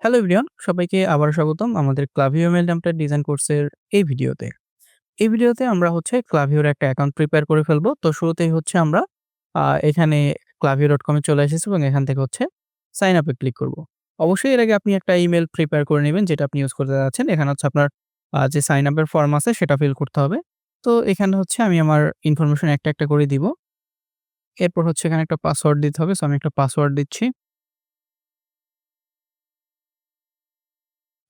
Hello everyone, সবাইকে আবারও স্বাগতম আমাদের ক্লাভিও মেইল টেমপ্লেট ডিজাইন কোর্সের এই ভিডিওতে। এই ভিডিওতে আমরা ক্লাভিওর একটা অ্যাকাউন্ট প্রিপেয়ার করে ফেলবো। তো শুরুতেই আমরা এখানে klaviyo.com এ চলে এসেছি এবং এখান থেকে সাইন আপ এ ক্লিক করব। অবশ্যই এর আগে আপনি একটা ইমেইল প্রিপেয়ার করে নিবেন যেটা আপনি ইউজ করতে যাচ্ছেন। এখানে আপনার যে সাইন আপ এর ফর্ম আছে সেটা ফিল করতে হবে। তো এখানে আমি আমার ইনফরমেশন একটা করে দিব। এরপর এখানে একটা পাসওয়ার্ড দিতে হবে। সো আমি একটা পাসওয়ার্ড দিচ্ছি।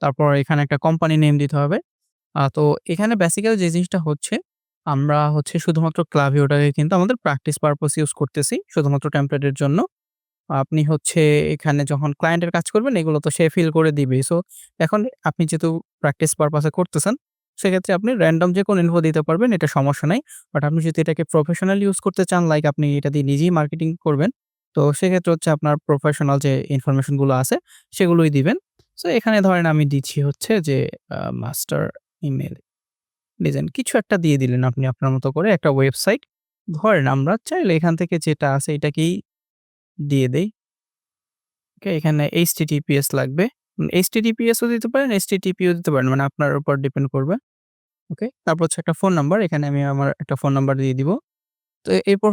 তারপর এখানে একটা কোম্পানি নেম দিতে হবে। তো এখানে বেসিক্যালি যে জিনিসটা আমরা শুধুমাত্র ক্লাভিওটাকে কিন্তু আমাদের প্র্যাকটিস পারপোজ ইউজ করতেছি শুধুমাত্র টেমপ্লেটের জন্য। আপনি এখানে যখন ক্লায়েন্টের কাজ করবেন এগুলো তো সে ফিল করে দিবেই। সো এখন আপনি যেহেতু প্র্যাকটিস পারপাস এ করতেছেন, সেক্ষেত্রে আপনি র‍্যান্ডম যেকোনো ইনফো দিতে পারবেন, এটা সমস্যা নাই। বাট আপনি যদি এটাকে প্রফেশনাল ইউজ করতে চান, লাইক আপনি এটা দিয়ে নিজেই মার্কেটিং করবেন, তো সেক্ষেত্রে আপনার প্রফেশনাল যে ইনফরমেশন গুলো আছে সেগুলোই দিবেন। সো এখানে ধরেন আমি দিচ্ছি যে মাস্টার ইমেইল ডিজাইন কিছু একটা দিয়ে দিলেন আপনি আপনার মতো করে একটা ওয়েবসাইট। ধরেন আমরা চাইলে এখান থেকে যেটা আছে এটাকেই দিয়ে দেই। ওকে, এখানে HTTPS লাগবে। HTTPS ও দিতে পারেন, HTTP ও দিতে পারেন। মানে আপনার উপর ডিপেন্ড করবে। ওকে। তারপর একটা ফোন নাম্বার। এখানে আমি আমার একটা ফোন নাম্বার দিয়ে দিব। তো এরপর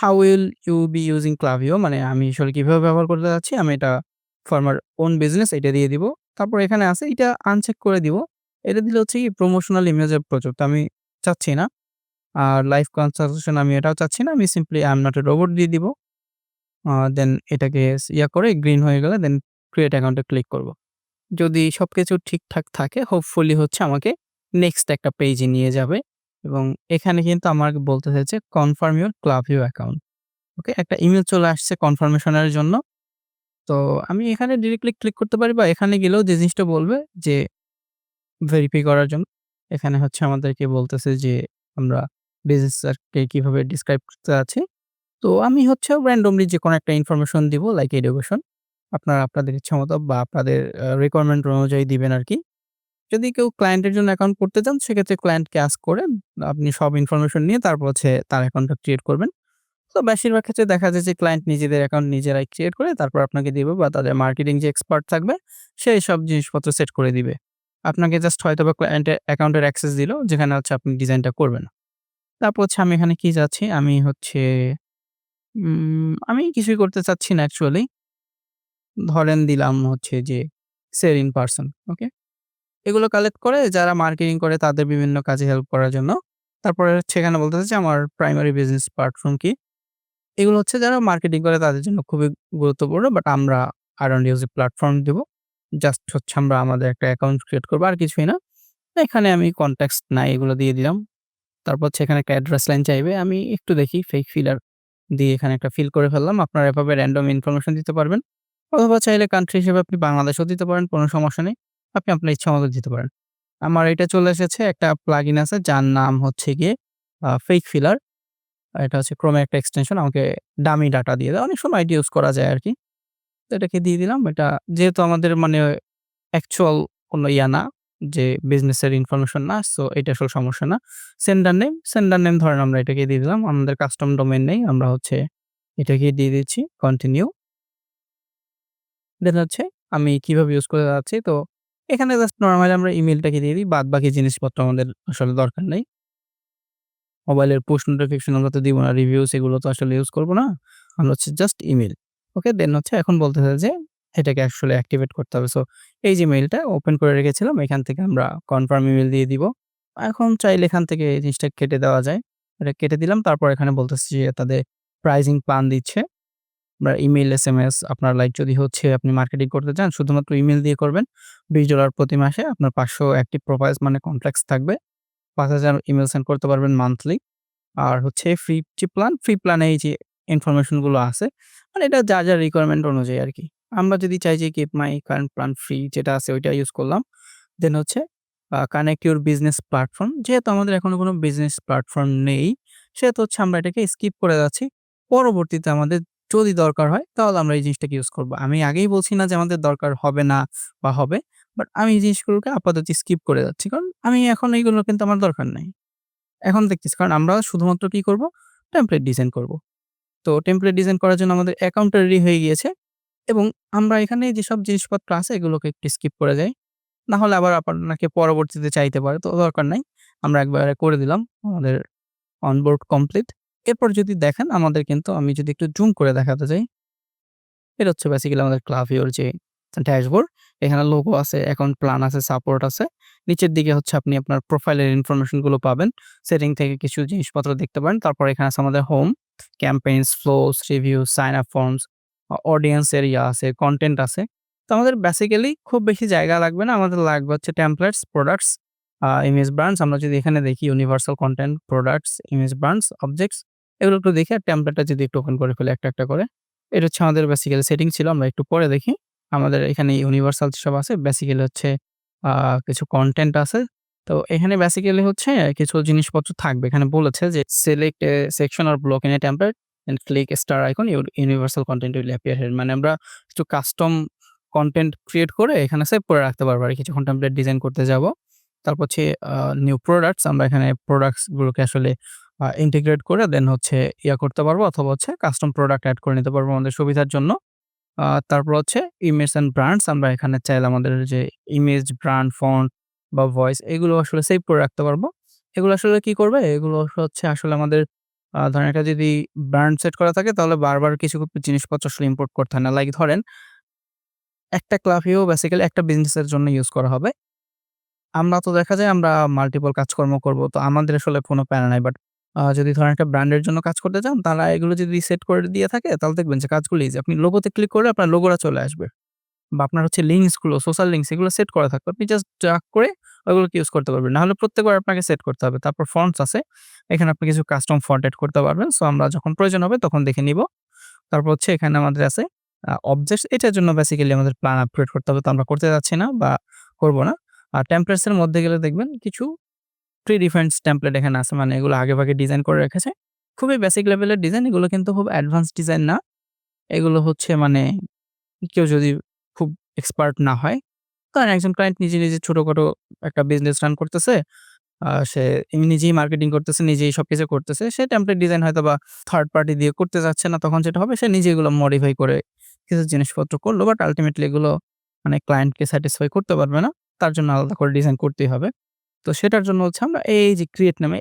how will you be using Klaviyo, মানে আমি আসলে কিভাবে ব্যবহার করতে যাচ্ছি, আমি এটা ফর মাই ওন বিজনেস এটা দিয়ে দিব। তারপর এখানে আছে এটা আনচেক করে দিব। এটা দিলে কি প্রমোশনাল ইমেজের প্রজেক্ট আমি চাচ্ছি না। আর লাইভ কনসালটেশন আমি এটাও চাচ্ছি না। আমি simply I am not a robot দিয়ে দিব। দেন এটাকে করে গ্রিন হয়ে গেলে দেন ক্রিয়েট অ্যাকাউন্ট এ ক্লিক করব। যদি সবকিছু ঠিকঠাক থাকে হোপফুলি আমাকে নেক্সট একটা পেজে নিয়ে যাবে এবং এখানে কিন্তু আমাকে বলতে চাইছে কনফার্ম ইউর Klaviyo অ্যাকাউন্ট। ওকে, একটা ইমেইল চলে আসছে কনফার্মেশন এর জন্য। তো আমি এখানে ডিরেক্টলি ক্লিক করতে পারি বা এখানে গেলেও যে জিনিসটা বলবে যে ভেরিফাই করার জন্য। এখানে আমাদেরকে বলতেছে যে আমরা বিজনেসকে কিভাবে ডিসক্রাইব করতে যাচ্ছি। তো আমি র‍্যান্ডমলি যেকোনো একটা ইনফরমেশন দিব, লাইক এডুকেশন। আপনারা আপনাদের ইচ্ছামত বা আপনাদের রিকোয়ারমেন্ট অনুযায়ী দিবেন আরকি। যদি কেউ ক্লায়েন্টের জন্য অ্যাকাউন্ট করতে চান, সেক্ষেত্রে ক্লায়েন্টকে আস্ক করে আপনি সব ইনফরমেশন নিয়ে তারপর তার অ্যাকাউন্টটা ক্রিয়েট করবেন। তো বেশিরভাগ ক্ষেত্রে দেখা যায় যে ক্লায়েন্ট নিজেদের অ্যাকাউন্ট নিজেরাই ক্রিয়েট করে তারপর আপনাকে দিবে বা তাদের মার্কেটিং যে এক্সপার্ট থাকবে সে সব জিনিসপত্র সেট করে দিবে। আপনাকে জাস্ট হয়তোবা ক্লায়েন্টের অ্যাকাউন্টের অ্যাক্সেস দিলো যেখানে আপনি ডিজাইনটা করবেন। তারপর আমি এখানে কি চাচ্ছি, আমি আমি কিছুই করতে চাচ্ছি না অ্যাকচুয়ালি। ধরেন দিলাম যে সেল ইন পারসন। ওকে? এগুলো কালেক্ট করে যারা মার্কেটিং করে তাদের বিভিন্ন কাজে হেল্প করার জন্য। তারপরে এখানে বলতেছে যে আমার প্রাইমারি বিজনেস প্ল্যাটফর্ম কি? এগুলো যারা মার্কেটিং করে তাদের জন্য খুবই গুরুত্বপূর্ণ। বাট আমরা I don't use a platform দিব। জাস্ট আমরা আমাদের একটা অ্যাকাউন্ট ক্রিয়েট করব, আর কিছুই না। এখানে আমি কনটেক্সট নাই এগুলো দিয়ে দিলাম। তারপর এখানে একটা অ্যাড্রেস লাইন চাইবে। আমি একটু দেখি ফেক ফিলার দিয়ে এখানে একটা ফিল করে ফেললাম। আপনারা এভাবে র‍্যান্ডম ইনফরমেশন দিতে পারবেন। অথবা চাইলে কান্ট্রি হিসেবে আপনি বাংলাদেশও দিতে পারেন, কোনো সমস্যা নেই। আপনি আপনার ইচ্ছামত দিতে পারেন। আমার এটা চলে এসেছে, একটা প্লাগইন আছে যার নাম গিয়ে ফেক ফিলার। এটা Chrome এর একটা এক্সটেনশন, আমাকে ডামি ডাটা দিয়ে দেয়। অনেক সময় এটা ইউজ করা যায় আরকি। তো এটাকে দিয়ে দিলাম। এটা যেহেতু আমাদের মানে অ্যাকচুয়াল কোনো না, যে বিজনেসের ইনফরমেশন না। সো এটা আসলে সমস্যা না। সেন্ডার নেম ধরেন আমরা এটাকে দিয়ে দিলাম। আমাদের কাস্টম ডোমেইন নেই। আমরা এটাকে দিয়ে দিচ্ছি কন্টিনিউ। দেন আমি কিভাবে ইউজ করে যাচ্ছি। তো এখানে জাস্ট নরমালি আমরা ইমেইলটাকে দিয়ে দিই। বাদবাকি জিনিসপত্র আমাদের আসলে দরকার নাই। মোবাইলের পুশ নোটিফিকেশন আমরা তো দিব না। রিভিউস এগুলো তো আসলে ইউজ করব না। আমরা জাস্ট ইমেইল। ওকে? দেন এখন বলতেছে যে এটাকে আসলে অ্যাক্টিভেট করতে হবে। সো এই যে মেইলটা ওপেন করে রেখেছিলাম, এখান থেকে আমরা কনফার্ম ইমেইল দিয়ে দিব। এখন চাইলে এখান থেকে এই জিনিসটা কেটে দেওয়া যায়। এটা কেটে দিলাম। তারপর এখানে বলতেছে যে তাদের প্রাইজিং প্ল্যান দিচ্ছে। বা ইমেইল, এসএমএস আপনার লাইক যদি আপনি মার্কেটিং করতে চান শুধুমাত্র ইমেইল দিয়ে করবেন। $20 প্রতি মাসে আপনার 500 অ্যাক্টিভ প্রোফাইলস মানে কনট্যাক্টস থাকবে। ৫,০০০ ইমেইল সেন্ড করতে পারবেন মান্থলি। আর ফ্রি যে প্ল্যান, ফ্রি প্ল্যানে এই যে ইনফরমেশন গুলো আছে, মানে এটা যার রিকোয়ারমেন্ট অনুযায়ী আরকি। আমরা যদি চাই যে keep my current plan free যেটা আছে ওইটা ইউজ করলাম। Then connect your business platform. যেহেতু আমাদের এখনো কোনো বিজনেস প্ল্যাটফর্ম নেই, সেহেতু আমরা এটাকে স্কিপ করে যাচ্ছি। পরবর্তীতে আমাদের যদি দরকার হয় তাহলে আমরা এই জিনিসটাকে ইউজ করব। আমি আগেই বলছি না যে আমাদের দরকার হবে না বা হবে। বাট আমি এই জিনিসগুলোকে আপাতত স্কিপ করে যাচ্ছি। কারণ আমি এখন এইগুলো কিন্তু আমার দরকার নাই। এখন দেখতেছি কারণ আমরা শুধুমাত্র কি করব? টেমপ্লেট ডিজাইন করব। তো টেমপ্লেট ডিজাইন করার জন্য আমাদের অ্যাকাউন্টটা রেডি হয়ে গিয়েছে। এবং আমরা এখানে যেসব জিনিসপত্র আছে এগুলোকে একটু স্কিপ করে যাই। না হলে আবার আপনাকে পরবর্তীতে চাইতে পারে। তো দরকার নাই। আমরা একবারে করে দিলাম। আমাদের অনবোর্ড কমপ্লিট। এরপর যদি দেখেন আমাদের কিন্তু আমি যদি একটু জুম করে দেখাতে চাই, এটা হচ্ছে বেসিক্যালি আমাদের Klaviyo যে ড্যাশবোর্ড। এখানে লোগো আছে, অ্যাকাউন্ট প্ল্যান আছে, সাপোর্ট আছে। নিচের দিকে হচ্ছে আপনি আপনার প্রোফাইলের ইনফরমেশন গুলো পাবেন। সেটিং থেকে কিছু জিনিসপত্র দেখতে পারেন। তারপর এখানে আছে আমাদের home, campaigns, flows, review, sign up forms, audience area আছে, কনটেন্ট আছে। তো আমাদের বেসিক্যালি খুব বেশি জায়গা লাগবে না। আমাদের লাগবে হচ্ছে টেমপ্লেটস, প্রোডাক্টস, ইমেজ ব্র্যান্ডস। আমরা যদি এখানে দেখি universal content, products, image brands, objects এগুলো একটু দেখে টেমপ্লেটটা যদি একটু ওপেন করে ফেলি একটা, একটা করে। এটা হচ্ছে আমাদের বেসিক্যালি সেটিং ছিল। আমরা একটু পরে দেখি। আমাদের এখানে ইউনিভার্সাল যেসব আছে বেসিক্যালি হচ্ছে আ কিছু কনটেন্ট আছে। তো এখানে বেসিক্যালি হচ্ছে কিছু জিনিসপত্র থাকবে। এখানে বলেছে যে select a section or block in a template and click star icon universal content will appear here. মানে আমরা একটু কাস্টম কনটেন্ট ক্রিয়েট করে এখানে সেভ করে রাখতে পারবো আরকি যখন টেমপ্লেট ডিজাইন করতে যাব। তারপর হচ্ছে নিউ প্রোডাক্টস আমরা এখানে প্রোডাক্টস গুলোকে আসলে ইন্টিগ্রেট করে দেন হচ্ছে করতে পারবো অথবা হচ্ছে কাস্টম প্রোডাক্ট এড করে নিতে পারবো আমাদের সুবিধার জন্য। তারপর হচ্ছে ইমেজ অ্যান্ড ব্র্যান্ডস আমরা এখানে চাইলে আমাদের যে ইমেজ, ব্র্যান্ড, ফন্ট বা ভয়েস এগুলো আসলে সেভ করে রাখতে পারবো। এগুলো আসলে কি করবে? এগুলো হচ্ছে আসলে আমাদের ধরেন একটা যদি ব্র্যান্ড সেট করা থাকে তাহলে বারবার কিছু জিনিসপত্র আসলে ইম্পোর্ট করতে হয় না। লাইক ধরেন একটা Klaviyo বেসিক্যালি একটা বিজনেসের জন্য ইউজ করা হবে। আমরা তো দেখা যায় আমরা মাল্টিপল কাজকর্ম করব। তো আমাদের আসলে কোনো প্যারা নাই। বাট যদি ধরেন একটা ব্র্যান্ডের জন্য কাজ করতে চান, তারা এগুলো যদি সেট করে দিয়ে থাকে তাহলে দেখবেন যে কাজগুলো ইজি। আপনি লোগোতে ক্লিক করলে আপনার লোগোটা চলে আসবে। বা আপনার হচ্ছে লিঙ্কস গুলো, সোশ্যাল লিঙ্কস এগুলো সেট করা থাকবে। আপনি জাস্ট ড্রাগ করে ওগুলোকে ইউজ করতে পারবেন। না হলে প্রত্যেকবার আপনাকে সেট করতে হবে। তারপর ফন্টস আছে। এখানে আপনি কিছু কাস্টম ফন্ট এড করতে পারবেন। সো আমরা যখন প্রয়োজন হবে তখন দেখে নিব। তারপর হচ্ছে এখানে আমাদের আছে অবজেক্টস এটার জন্য বেসিক্যালি আমাদের প্ল্যান আপগ্রেড করতে হবে। তো আমরা করতে যাচ্ছি না বা করব না। আর টেমপ্লেটস এর মধ্যে গেলে দেখবেন কিছু প্রি ডিফাইন্ড টেমপ্লেট এখানে আছে। মানে এগুলো আগেভাগে ডিজাইন করে রেখেছে। খুবই বেসিক লেভেলের ডিজাইন। এগুলো কিন্তু খুব অ্যাডভান্স ডিজাইন না। এগুলো হচ্ছে মানে কেউ যদি খুব এক্সপার্ট না হয়, কারণ একজন ক্লায়েন্ট নিজে, নিজে ছোটখাটো একটা বিজনেস রান করতেছে। সে নিজেই মার্কেটিং করতেছে, নিজেই সবকিছু করতেছে। সে টেমপ্লেট ডিজাইন হয়তোবা থার্ড পার্টি দিয়ে করতে চাচ্ছে না। তখন যেটা হবে সে নিজে এগুলো মডিফাই করে কিছু জিনিসপত্র করলো। বাট আল্টিমেটলি এগুলো মানে ক্লায়েন্টকে স্যাটিসফাই করতে পারবে না। তার জন্য আলাদা করে ডিজাইন করতেই হবে। তো সেটার জন্য হচ্ছে আমরা এই যে ক্রিয়েট নামে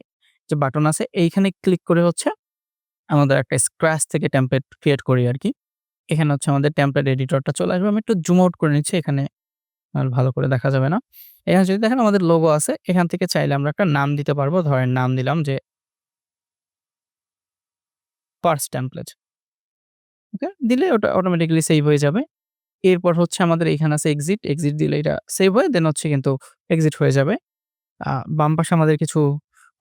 যে বাটন আছে এইখানে ক্লিক করে হচ্ছে আমাদের একটা স্ক্র্যাচ থেকে টেমপ্লেট ক্রিয়েট করি আরকি। এখানে হচ্ছে আমাদের টেমপ্লেট এডিটরটা চলে আসবে। আমি একটু জুম আউট করে নিচ্ছি। এখানে আর ভালো করে দেখা যাবে না। এখানে যদি দেখেন আমাদের লোগো আছে। এখান থেকে চাইলে আমরা একটা নাম দিতে পারবো। ধরেন নাম দিলাম যে পার্স টেমপ্লেট। ওকে? দিলে ওটা অটোমেটিক্যালি সেভ হয়ে যাবে। এরপর হচ্ছে আমাদের এখানে আছে এক্সিট। এক্সিট দিলে এটা সেভ হয়ে দেন হচ্ছে কিন্তু এক্সিট হয়ে যাবে। বাম পাশে আমাদের কিছু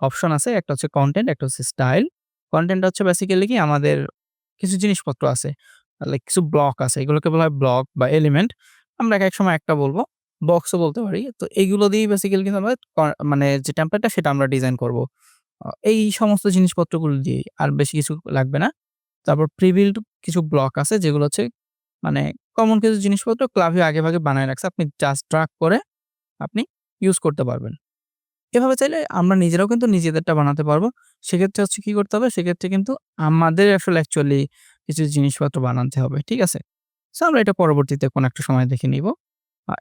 অপশন আছে। একটা হচ্ছে কনটেন্ট, একটা হচ্ছে স্টাইল। কনটেন্ট হচ্ছে বেসিক্যালি কি আমাদের কিছু জিনিসপত্র আছে। লাইক কিছু ব্লক আছে। এগুলোকে বলা হয় ব্লক বা এলিমেন্ট। আমরা একেক সময় একটা বলব। বক্সও বলতে পারি। তো এইগুলো দিয়েই বেসিক্যালি কিন্তু আমরা মানে যে টেমপ্লেটটা সেটা আমরা ডিজাইন করব। এই সমস্ত জিনিসপত্রগুলো দিয়েই। আর বেশি কিছু লাগবে না। তারপর প্রি-বিল্ড কিছু ব্লক আছে যেগুলো হচ্ছে মানে কমন কিছু জিনিসপত্র Klaviyo আগেভাগে বানায় রাখছে। আপনি জাস্ট ড্রাগ করে আপনি ইউজ করতে পারবেন। এভাবে চাইলে আমরা নিজেরাও কিন্তু নিজেদেরটা বানাতে পারবো। সেক্ষেত্রে হচ্ছে কি করতে হবে? সেক্ষেত্রে কিন্তু আমাদের আসলে অ্যাকচুয়ালি কিছু জিনিসপত্র বানাতে হবে। ঠিক আছে? সো আমরা এটা পরবর্তীতে কোনো একটা সময় দেখে নিব।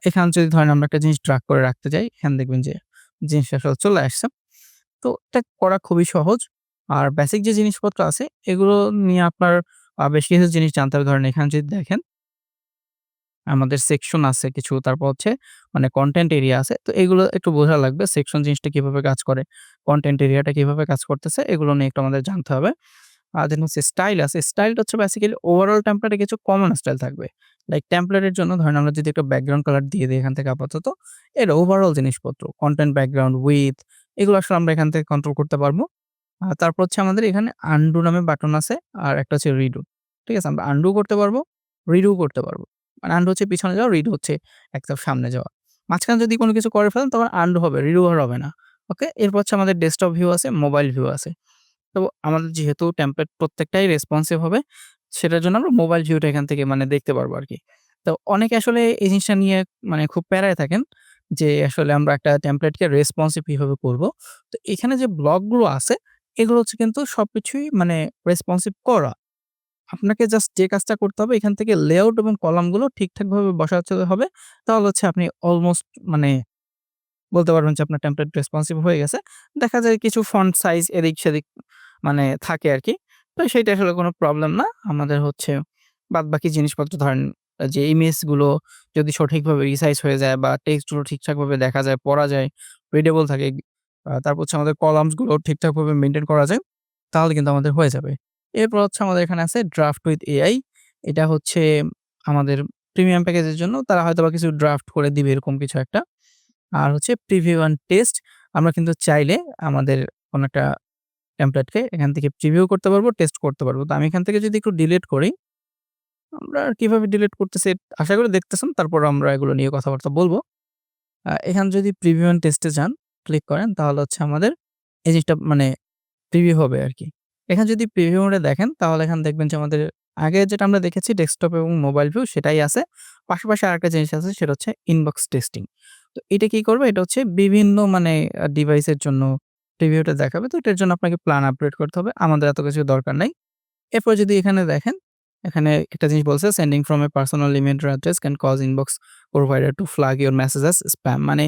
এখানে যদি ধরেন আমরা একটা জিনিস ড্রাগ করে রাখতে যাই, এখানে দেখবেন যে জিনিসটা আসলে চলে আসছে। তো এটা করা খুবই সহজ। আর বেসিক যে জিনিসপত্র আছে এগুলো নিয়ে আপনার বেশ কিছু জিনিস জানতে হবে। ধরেন এখানে যদি দেখেন আমাদের সেকশন আছে কিছু, তারপর হচ্ছে মানে কনটেন্ট এরিয়া আছে। তো এগুলো একটু বোঝা লাগবে। সেকশন জিনিসটা কিভাবে কাজ করে, কনটেন্ট এরিয়াটা কিভাবে কাজ করতেছে এগুলো নিয়ে একটু আমাদের জানতে হবে। আর দেন হচ্ছে স্টাইল আছে। স্টাইলটা হচ্ছে বেসিক্যালি ওভারঅল টেমপ্লেটে কিছু কমন স্টাইল থাকবে। লাইক টেমপ্লেটের জন্য ধরেন আমরা যদি একটা ব্যাকগ্রাউন্ড কালার দিয়ে দেই এখান থেকে আপাতত, এর ওভারঅল জিনিসপত্র কনটেন্ট ব্যাকগ্রাউন্ড, উইডথ এগুলো আসলে আমরা এখান থেকে কন্ট্রোল করতে পারবো। তারপর হচ্ছে আমাদের এখানে আনডু নামে বাটন আছে। আর একটা হচ্ছে রিডু। ঠিক আছে? আমরা আনডু করতে পারবো, রিডু করতে পারবো। মানে আনডু হচ্ছে পিছনে যাওয়া, রিডু হচ্ছে এক ধাপ সামনে যাওয়া। মাঝখানে যদি কোনো কিছু করে ফেলেন তখন আনডু হবে, রিডু আর হবে না। ওকে? এরপর হচ্ছে আমাদের ডেস্কটপ ভিউ আছে, মোবাইল ভিউ আছে। তো আমাদের যেহেতু টেমপ্লেট প্রত্যেকটাই রেসপন্সিভ হবে, সেটার জন্য আমরা মোবাইল ভিউটা এখান থেকে মানে দেখতে পারবো আরকি। তো অনেকে আসলে এই জিনিসটা নিয়ে মানে খুব প্যারায় থাকেন যে আসলে আমরা একটা টেমপ্লেটকে রেসপন্সিভ কিভাবে করব। তো এখানে যে ব্লকগুলো আছে এগুলো হচ্ছে কিন্তু সবকিছুই মানে রেসপন্সিভ করা। আপনাকে জাস্ট যে কাজটা করতে হবে এখান থেকে লেআউট এবং কলামগুলো ঠিকঠাকভাবে বসাতে হবে। তাহলে হচ্ছে আপনি অলমোস্ট মানে বলতে পারবেন যে আপনার টেমপ্লেট রেসপন্সিভ হয়ে গেছে। দেখা যায় কিছু ফন্ট সাইজ এদিক-সেদিক মানে থাকে আরকি। তো সেইটা আসলে কোনো প্রবলেম না। আমাদের হচ্ছে বাদবাকি জিনিসপত্র ধরেন যে ইমেজগুলো যদি সঠিকভাবে রিসাইজ হয়ে যায় বা টেক্সটগুলো ঠিকঠাকভাবে দেখা যায়, পড়া যায়, রিডেবল থাকে। তারপর হচ্ছে আমাদের কলামস গুলো ঠিকঠাকভাবে মেইনটেইন করা যায়, তাহলে কিন্তু আমাদের হয়ে যাবে। এরপর হচ্ছে আমাদের এখানে আছে ড্রাফট উইথ এআই। এটা হচ্ছে আমাদের প্রিমিয়াম প্যাকেজের জন্য তারা হয়তোবা কিছু ড্রাফট করে দিবে এরকম কিছু একটা। আর হচ্ছে প্রিভিউ অ্যান্ড টেস্ট। আমরা কিন্তু চাইলে আমাদের কোনো একটা টেমপ্লেটকে এখান থেকে প্রিভিউ করতে পারবো, টেস্ট করতে পারবো। তো আমি এখান থেকে যদি একটু ডিলিট করি, আমরা আর কিভাবে ডিলিট করতেছি আশা করি দেখতেছেন। তারপর আমরা এগুলো নিয়ে কথাবার্তা বলব। এখানে যদি প্রিভিউ অ্যান্ড টেস্টে যান, ক্লিক করেন তাহলে হচ্ছে আমাদের এই জিনিসটা মানে প্রিভিউ হবে আরকি। এখানে যদি প্রিভিউ মোডে দেখেন তাহলে এখানে দেখবেন যে আমাদের আগে যেটা আমরা দেখেছি ডেস্কটপ এবং মোবাইল ভিউ সেটাই আছে। পাশাপাশি আরেকটা জিনিস আছে সেটা হচ্ছে ইনবক্স টেস্টিং। তো এটা কি করবে? এটা হচ্ছে বিভিন্ন মানে ডিভাইসের জন্য প্রিভিউটা দেখাবে। তো এটার জন্য আপনাকে প্ল্যান আপগ্রেড করতে হবে। আমাদের এত কিছু দরকার নাই। এরপর যদি এখানে দেখেন, এখানে একটা জিনিস বলছে sending from a personal email address can cause inbox provider to flag your message as spam. মানে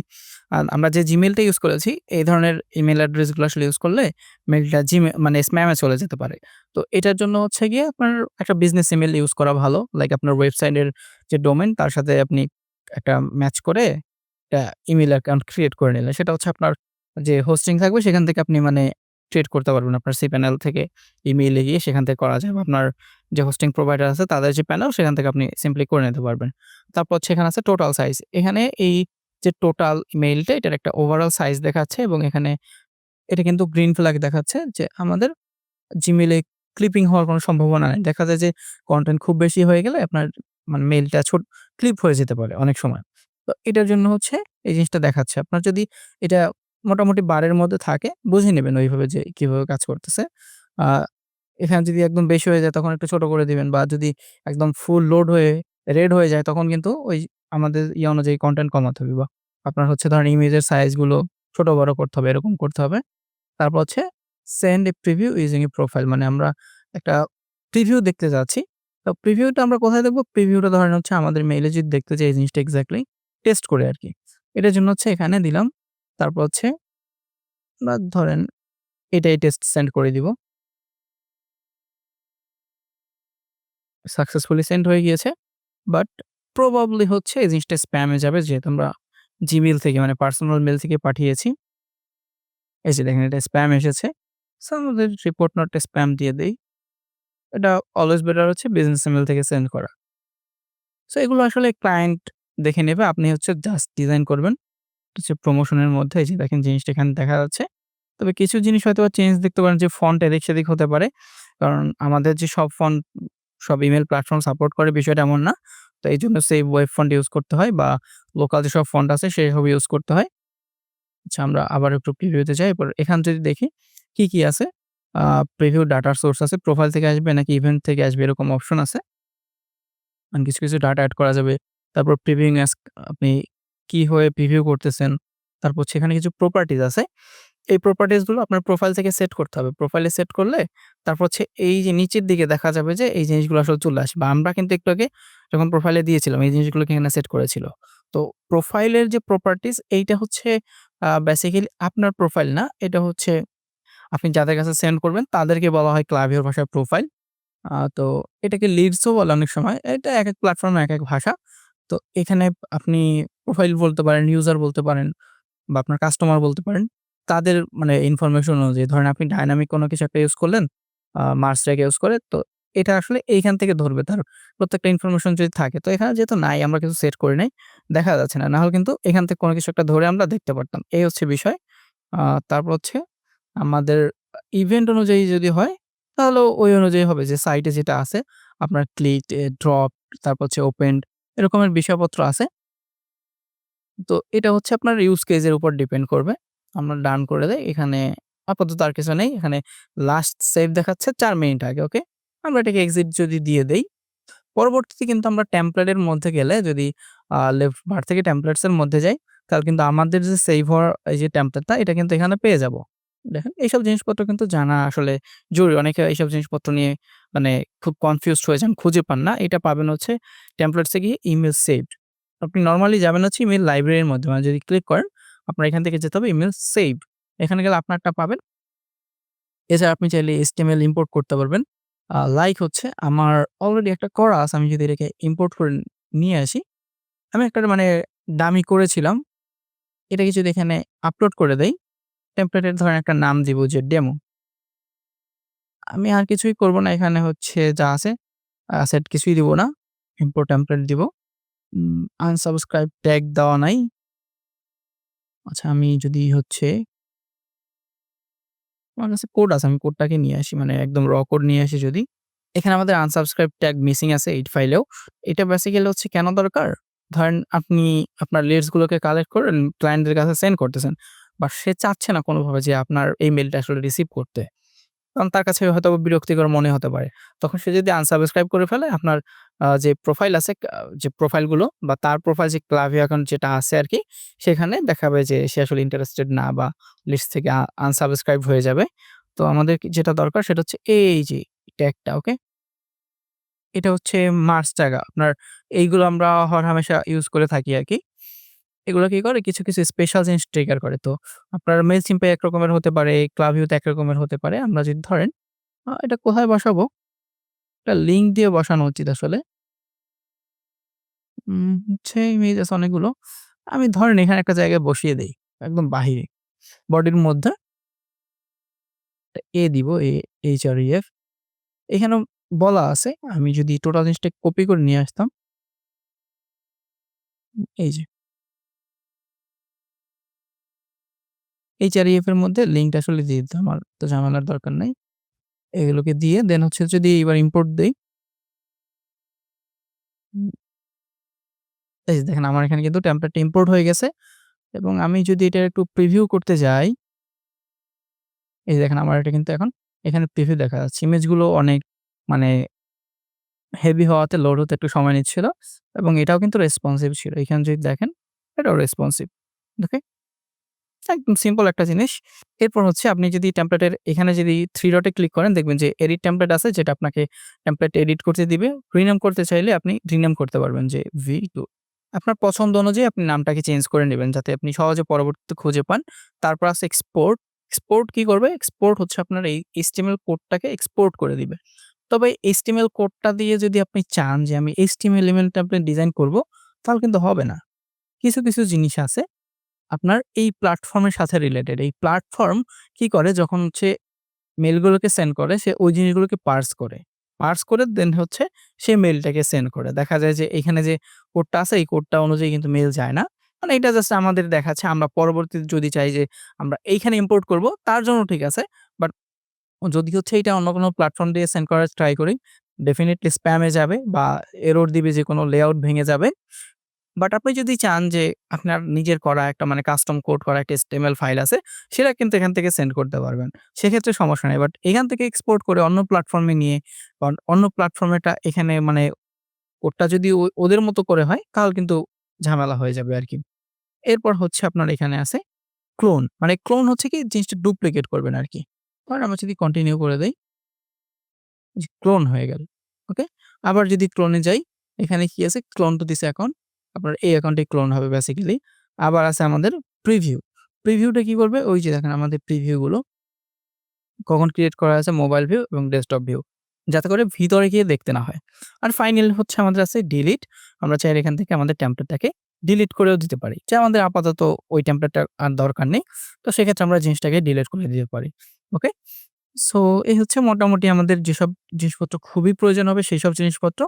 আমরা যে জিমেইলটা ইউজ করেছি এই ধরনের ইমেইল অ্যাড্রেসগুলো আসলে ইউজ করলে মেইলটা মানে স্প্যামে চলে যেতে পারে। তো এটার জন্য হচ্ছে গিয়ে আপনার একটা বিজনেস ইমেইল ইউজ করা ভালো। লাইক আপনার ওয়েবসাইটের যে ডোমেইন তার সাথে আপনি একটা ম্যাচ করে একটা ইমেইল অ্যাকাউন্ট ক্রিয়েট করে নিলেন। সেটা হচ্ছে আপনার যে হোস্টিং থাকবে সেখান থেকে আপনি মানে ক্রিয়েট করতে পারবেন। আপনার cPanel থেকে ইমেইলে গিয়ে সেখান থেকে করা যায় বা আপনার যে হোস্টিং প্রোভাইডার আছে তাদের যে প্যানেল সেখান থেকে আপনি সিম্পলি করে নিতে পারবেন। তারপর হচ্ছে এখানে আছে টোটাল সাইজ। এখানে এই যে টোটাল মেইলটা এটার একটা ওভারঅল সাইজ দেখাচ্ছে এবং এখানে এটা কিন্তু গ্রিন ফ্ল্যাগ দেখাচ্ছে যে আমাদের Gmail এ ক্লিপিং হওয়ার কোনো সম্ভাবনা নাই। দেখা যায় যে কনটেন্ট খুব বেশি হয়ে গেলে আপনার মানে মেইলটা ক্লিপ হয়ে যেতে পারে অনেক সময়। তো এটার জন্য হচ্ছে এই জিনিসটা দেখাচ্ছে। আপনার যদি এটা মোটামুটি বারের মধ্যে থাকে বুঝে নিবেন ওইভাবে যে কিভাবে কাজ করতেছে। আ এখানে যদি একদম বেশি হয়ে যায় তখন একটু ছোট করে দিবেন বা যদি একদম ফুল লোড হয়ে রেড হয়ে যায় তখন কিন্তু ওই আমাদের অনুযায়ী কনটেন্ট কমাতে হবে বা আপনার হচ্ছে ধরেন ইমেজের সাইজ গুলো ছোট বড় করতে হবে, এরকম করতে হবে। তারপর হচ্ছে send A preview using a profile মানে আমরা একটা প্রিভিউ দেখতে যাচ্ছি। তো প্রিভিউটা আমরা কোথায় দেখব? প্রিভিউটা ধরেন হচ্ছে আমাদের মেইলে যদি দেখতে চাই এই জিনিসটা এক্সাক্টলি টেস্ট করে আরকি। এটার জন্য হচ্ছে এখানে দিলাম। তারপর হচ্ছে বা ধরেন এটাই টেস্ট সেন্ড করে দিব। সাকসেসফুলি সেন্ড হয়ে গিয়েছে। বাট প্রবাবলি হচ্ছে এই জিনিসটা স্প্যামে যাবে যেহেতু আমরা Gmail থেকে মানে পার্সোনাল মেইল থেকে পাঠিয়েছি। এই যে দেখেন এটা স্প্যাম এসেছে। সো আমাদের রিপোর্ট নট স্প্যাম দিয়ে দেই। এটা অলওয়েজ বেটার হচ্ছে বিজনেস ইমেইল থেকে সেন্ড করা। সো এগুলো আসলে ক্লায়েন্ট দেখে নেবে। আপনি হচ্ছে জাস্ট ডিজাইন করবেন। হচ্ছে প্রমোশনের মধ্যে এই যে দেখেন জিনিসটা এখানে দেখা যাচ্ছে। তবে কিছু জিনিস হয়তোবা চেঞ্জ দেখতে পারেন যে ফন্ট এদিক-সেদিক হতে পারে। কারণ আমাদের যে সব ফন্ট সব ইমেইল প্ল্যাটফর্ম সাপোর্ট করে বিষয়টা এমন না। তো এইজন্য সেভ ওয়েব ফন্ট ইউজ করতে হয় বা লোকাল যেসব ফন্ট আছে সেসব ইউজ করতে হয়। আচ্ছা আমরা আবার একটু প্রিভিউতে যাই। এরপর এখানে যদি দেখি কি আছে? আ প্রিভিউ ডাটার সোর্স আছে। প্রোফাইল থেকে আসবে নাকি ইভেন্ট থেকে আসবে এরকম অপশন আছে। কিছু ডাটা এড করা যাবে। তারপর প্রিভিউইং আপনি কি হয়ে প্রিভিউ করতেছেন। তারপর সেখানে কিছু প্রপার্টিজ আছে। এই প্রপার্টিজ গুলো আপনার প্রোফাইল থেকে সেট করতে হবে। প্রোফাইলে সেট করলে তারপর হচ্ছে এই যে নিচের দিকে দেখা যাবে যে এই জিনিসগুলো আসলে চলে আসবে। আমরা কিন্তু একটু আগে যখন প্রোফাইলে দিয়েছিলাম এই জিনিসগুলোকে এখানে সেট করেছিল। তো প্রোফাইলের যে প্রপার্টিজ এইটা হচ্ছে বেসিক্যালি আপনার প্রোফাইল না। এটা হচ্ছে আপনি যাদের কাছে সেন্ড করবেন তাদেরকে বলা হয় ক্লাভিওর ভাষায় প্রোফাইল। তো এটাকে লিডসও বলে অনেক সময়। এটা একেক প্ল্যাটফর্মে একেক ভাষা। তো এখানে আপনি প্রোফাইল বলতে পারেন, ইউজার বলতে পারেন বা আপনার কাস্টমার বলতে পারেন। তাদের মানে ইনফরমেশন অনুযায়ী ধরেন আপনি ডায়নামিক কোনো কিছু একটা ইউজ করলেন, মার্সট্যাগ ইউজ করে। তো এটা আসলে এইখান থেকে ধরবে তার প্রত্যেকটা ইনফরমেশন যদি থাকে। তো এখানে যেহেতু নাই আমরা কিছু সেট করি নাই, দেখা যাচ্ছে না। নাহলে কিন্তু এখান থেকে কোনো কিছু একটা ধরে আমরা দেখতে পারতাম। এই হচ্ছে বিষয়। আ তারপর হচ্ছে আমাদের ইভেন্ট অনুযায়ী যদি হয়, তাহলেও ওই অনুযায়ী হবে যে সাইটে যেটা আছে আপনার ক্লিক, ড্রপ, তারপর হচ্ছে ওপেন্ড এরকমের বিষয়পত্র আছে। তো এটা হচ্ছে আপনার ইউজ কেস এর উপর ডিপেন্ড করবে। আমরা ডান করে দেই। এখানে আপাতত আর কিছু নেই। এখানে লাস্ট সেভ দেখাচ্ছে ৪ মিনিট আগে, ওকে? আমরা এটাকে এক্সিট যদি দিয়ে দেই, পরবর্তীতে কিন্তু আমরা টেমপ্লেট এর মধ্যে গেলে যদি লেফট বার থেকে টেমপ্লেটস এর মধ্যে যাই, তাহলে কিন্তু আমাদের যে সেভ হওয়ার এই যে টেমপ্লেটটা এটা কিন্তু এখানে পেয়ে যাব। দেখেন এইসব জিনিসপত্র কিন্তু জানা আসলে জরুরি। অনেকে এইসব জিনিসপত্র নিয়ে মানে খুব কনফিউজড হয়ে যান, খুঁজে পান না। এটা পাবেন হচ্ছে টেমপ্লেটস এ গিয়ে ইমেইল সেভড। আপনি নরমালি যাবেন হচ্ছে ইমেইল লাইব্রেরির মধ্যে। মানে যদি ক্লিক করেন, আপনার এখান থেকে যেতে হবে ইমেইল সেভড। এখানে গেলে আপনারটা পাবেন। এছাড়া আপনি চাইলে HTML ইম্পোর্ট করতে পারবেন। লাইক হচ্ছে আমার অলরেডি একটা করা আছে। আমি যদি এটাকে ইম্পোর্ট করে নিয়ে আসি, আমি একটা মানে ডামি করেছিলাম। এটাকে যদি এখানে আপলোড করে দেই, টেমপ্লেটের ধরেন একটা নাম দিব যে ডেমো। আমি আর কিছুই করব না। এখানে হচ্ছে যা আছে সেট কিছুই দিব না। ইম্পোর্ট টেমপ্লেট দিব। আনসাবস্ক্রাইব ট্যাগ দেওয়া নাই। আচ্ছা আমি যদি হচ্ছে আমার কাছে কোড আছে। আমি কোডটাকে নিয়ে আসি। মানে একদম কোড নিয়ে আসি যদি। এখানে আমাদের আনসাবস্ক্রাইব ট্যাগ মিসিং আছে এই ফাইলেও। এটা বেসিক্যালি হচ্ছে কেন দরকার? ধরেন আপনি আপনার লিডস গুলোকে কালেক্ট করে ক্লায়েন্টদের কাছে সেন্ড করতেছেন। বাট সে চাচ্ছে না কোনোভাবে যে আপনার এই মেইলটা আসলে রিসিভ করতে। কারণ তার কাছে হয়তোবা বিরক্তিকর মনে হতে পারে। তখন সে যদি আনসাবস্ক্রাইব করে ফেলে আপনার যে প্রোফাইল আছে যে প্রোফাইলগুলো বা তার প্রোফাইল যে ক্লাভিও অ্যাকাউন্ট যেটা আছে আরকি, সেখানে দেখাবে যে সে আসলে ইন্টারেস্টেড না বা লিস্ট থেকে আনসাবস্ক্রাইব হয়ে যাবে। তো আমাদের যেটা দরকার সেটা হচ্ছে এই যে ট্যাগটা, ওকে? এটা হচ্ছে মার্জ ট্যাগ আপনার এইগুলো আমরা হরহামেশা ইউজ করে থাকি আরকি। এগুলো কি করে কিছু স্পেশাল জিনিস ট্রিগার করে। তো আপনার মেইলচিম্পে এক রকমের হতে পারে, ক্লাভিওতে এক রকমের হতে পারে। আমরা যদি ধরেন এটা কোথায় বসাবো? একটা লিঙ্ক দিয়ে বসানো উচিত আসলে। হচ্ছে ইমেজ আছে অনেকগুলো। আমি ধরেন এখানে একটা জায়গায় বসিয়ে দেই। একদম বাহিরে। বডির মধ্যে একটা দিব HREF এখানেও বলা আছে। আমি যদি টোটাল জিনিসটা কপি করে নিয়ে আসতাম। এই যে HREF এর মধ্যে লিঙ্কটা আসলে দিয়ে দিতাম। আর তো ঝামেলার দরকার নাই। এগুলোকে দিয়ে দেন হচ্ছে যদি এবার ইম্পোর্ট দেই। হুম, এই যে দেখেন আমার এখানে কিন্তু টেমপ্লেটটা ইম্পোর্ট হয়ে গেছে এবং আমি যদি এটা একটু প্রিভিউ করতে যাই, এই যে দেখেন আমার এটা কিন্তু এখন এখানে প্রিভিউ দেখা যাচ্ছে। ইমেজগুলো অনেক মানে হেভি হওয়াতে লোড হতে একটু সময় নিচ্ছিল এবং এটাও কিন্তু রেসপন্সিভ ছিল। এখানে যদি দেখেন এটাও রেসপন্সিভ। ওকে? একদম সিম্পল একটা জিনিস। এরপর হচ্ছে আপনি যদি টেমপ্লেটের এখানে যদি 3 ডটে ক্লিক করেন দেখবেন যে এডিট টেমপ্লেট আছে যেটা আপনাকে টেমপ্লেট এডিট করতে দিবে। রিনেম করতে চাইলে আপনি রিনেম করতে পারবেন যে V2। আপনার পছন্দ অনুযায়ী আপনি নামটাকে চেঞ্জ করে নিবেন যাতে আপনি সহজে পরবর্তীতে খুঁজে পান। তারপর আছে এক্সপোর্ট। এক্সপোর্ট কি করবে? এক্সপোর্ট হচ্ছে আপনার এই HTML কোডটাকে এক্সপোর্ট করে দিবে। তবে HTML কোডটা দিয়ে যদি আপনি চান যে আমি HTML টেমপ্লেট ডিজাইন করব, তাহলে কিন্তু হবে না। কিছু জিনিস আছে আপনার এই প্ল্যাটফর্মের সাথে রিলেটেড। এই প্ল্যাটফর্ম কি করে যখন হচ্ছে মেইলগুলোকে সেন্ড করে সে ওই জিনিসগুলোকে পার্স করে। পার্স করে দেন হচ্ছে সে মেইলটাকে সেন্ড করে। দেখা যায় যে এখানে যে কোডটা আছে এই কোডটা অনুযায়ী কিন্তু মেইল যায় না। মানে এটা জাস্ট আমাদের দেখাচ্ছে আমরা পরবর্তীতে যদি চাই যে আমরা এইখানে ইম্পোর্ট করব তার জন্য ঠিক আছে। বাট যদি হচ্ছে এটা অন্য কোনো প্ল্যাটফর্ম দিয়ে সেন্ড করার ট্রাই করি, ডেফিনিটলি স্প্যাম এ যাবে বা এরর দিবে যে কোনো লেআউট ভেঙে যাবে। বাট আপনি যদি চান যে আপনার নিজের করা একটা মানে কাস্টম কোড করা একটা HTML ফাইল আছে, সেটা কিন্তু এখান থেকে সেন্ড করতে পারবেন। সেক্ষেত্রে সমস্যা নাই। বাট এখান থেকে এক্সপোর্ট করে অন্য প্ল্যাটফর্মে নিয়ে অন্য প্ল্যাটফর্মেরটা এখানে মানে কোডটা যদি ওদের মতো করে হয়, তাহলে কিন্তু ঝামেলা হয়ে যাবে আরকি। এরপর হচ্ছে আপনার এখানে আছে ক্লোন। মানে ক্লোন হচ্ছে কি জিনিসটা ডুপ্লিকেট করবেন আরকি। ধরেন আমরা যদি কন্টিনিউ করে দেই, যে ক্লোন হয়ে গেল। ওকে? আবার যদি ক্লোনে যাই, এখানে কি আছে? Clone to this account. আপনার এই অ্যাকাউন্টে ক্লোন হবে বেসিক্যালি। আবার আছে আমাদের প্রিভিউ। প্রিভিউটা কি করবে? ওই যে দেখেন আমাদের প্রিভিউ গুলো কখন ক্রিয়েট করা আছে মোবাইল ভিউ এবং ডেস্কটপ ভিউ। যাতে করে ভিতরে গিয়ে দেখতে না হয়। আর ফাইনাল হচ্ছে আমাদের আছে ডিলিট। আমরা চাইলে এখান থেকে আমাদের টেমপ্লেটটাকে ডিলিট করেও দিতে পারি। যে আমাদের আপাতত ওই টেমপ্লেটটা আর দরকার নেই। তো সেক্ষেত্রে আমরা জিনিসটাকে ডিলিট করে দিতে পারি। ওকে? সো এই হচ্ছে মোটামুটি আমাদের যেসব জিনিসপত্র খুবই প্রয়োজন হবে সেইসব জিনিসপত্র।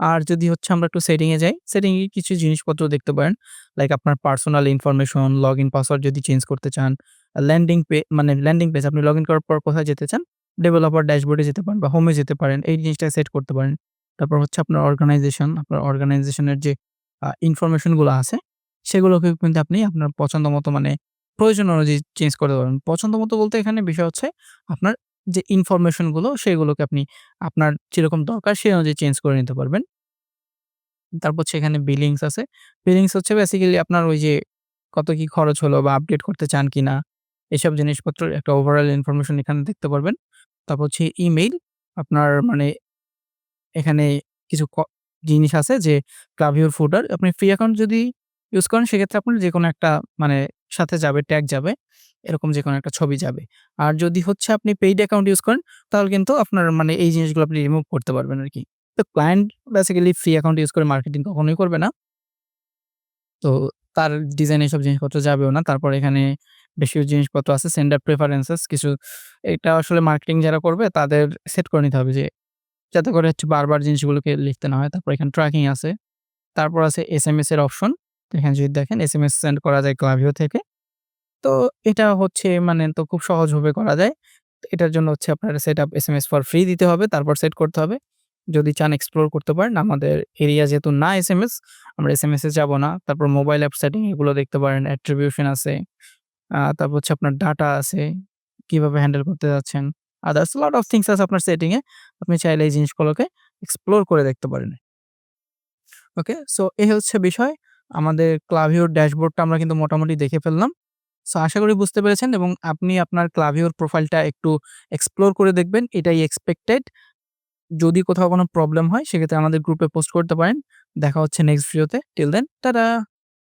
আর যদি হচ্ছে আমরা একটু সেটিং এ যাই, সেটিং এ কিছু জিনিসপত্র দেখতে পারেন। লাইক আপনার পার্সোনাল ইনফরমেশন, লগইন পাসওয়ার্ড যদি চেঞ্জ করতে চান, ল্যান্ডিং পেজ আপনি লগইন করার পর কোথায় যেতে চান? ডেভেলপার ড্যাশবোর্ডে যেতে পারেন বা হোমে যেতে পারেন। এই জিনিসটা সেট করতে পারেন। তারপর হচ্ছে আপনার আপনার অর্গানাইজেশনের যে ইনফরমেশন গুলো আছে সেগুলোকে কিন্তু আপনি আপনার পছন্দ মতো মানে প্রয়োজন অনুযায়ী চেঞ্জ করতে পারবেন। পছন্দ মতো বলতে এখানে বিষয় হচ্ছে আপনার যে ইনফরমেশন গুলো সেগুলোকে আপনি আপনার যেরকম দরকার সেই অনুযায়ী চেঞ্জ করে নিতে পারবেন। তারপর হচ্ছে এখানে বিলিংস আছে। বিলিংস হচ্ছে বেসিক্যালি আপনার ওই যে কত কি খরচ হলো বা আপডেট করতে চান কিনা এসব জিনিসপত্রের একটা ওভারঅল ইনফরমেশন এখানে দেখতে পারবেন। তারপর হচ্ছে ইমেইল, আপনার মানে এখানে কিছু জিনিস আছে যে Klaviyo ফুটার আপনি ফ্রি অ্যাকাউন্ট যদি ইউজ করেন সেক্ষেত্রে আপনার যেকোনো একটা মানে সাথে যাবে, ট্যাগ যাবে। এরকম যেকোনো একটা ছবি যাবে। আর যদি হচ্ছে আপনি পেইড অ্যাকাউন্ট ইউজ করেন তাহলে কিন্তু আপনার মানে এই জিনিসগুলো আপনি রিমুভ করতে পারবেন আরকি। তো client basically free account use করে মার্কেটিং কখনোই করবে না। তো তার ডিজাইন এসব জিনিসপত্র যাবেও না। তারপর এখানে বেশ কিছু জিনিসপত্র আছে সেন্ডার প্রেফারেন্সেস কিছু এটা আসলে মার্কেটিং যারা করবে তাদের সেট করে নিতে হবে যে যাতে করে হচ্ছে বারবার জিনিসগুলোকে লিখতে না হয়। তারপর এখানে ট্র্যাকিং আছে। তারপর আছে এসএমএস এর অপশন। তো এখানে যদি দেখেন এসএমএস সেন্ড করা যায় Klaviyo থেকে। তো এটা হচ্ছে মানে তো খুব সহজভাবে করা যায়। তো এটার জন্য হচ্ছে আপনার সেটআপ এসএমএস ফর ফ্রি দিতে হবে। তারপর সেট করতে হবে। যদি চান এক্সপ্লোর করতে পারেন। আমাদের এরিয়া যেহেতু না এসএমএস, আমরা এসএমএস এ যাব না। তারপর মোবাইল অ্যাপ সেটিং এগুলো দেখতে পারেন। অ্যাট্রিবিউশন আছে। তারপর হচ্ছে আপনার ডাটা আছে। কিভাবে হ্যান্ডেল করতে যাচ্ছেন। আদার্স লট অফ থিংস আছে আপনার সেটিং এ। আপনি চাইলে এই জিনিসগুলোকে এক্সপ্লোর করে দেখতে পারেন। ওকে? সো এই হচ্ছে বিষয়। আমাদের Klaviyo ড্যাশবোর্ডটা আমরা কিন্তু মোটামুটি দেখে ফেললাম। সো আশা করি বুঝতে পেরেছেন এবং আপনি আপনার Klaviyo প্রোফাইলটা একটু এক্সপ্লোর করে দেখবেন। এটাই এক্সপেক্টেড। যদি কোথাও কোনো প্রবলেম হয় সেক্ষেত্রে আমাদের গ্রুপে পোস্ট করতে পারেন। দেখা হচ্ছে নেক্সট ভিডিওতে। Till then tata.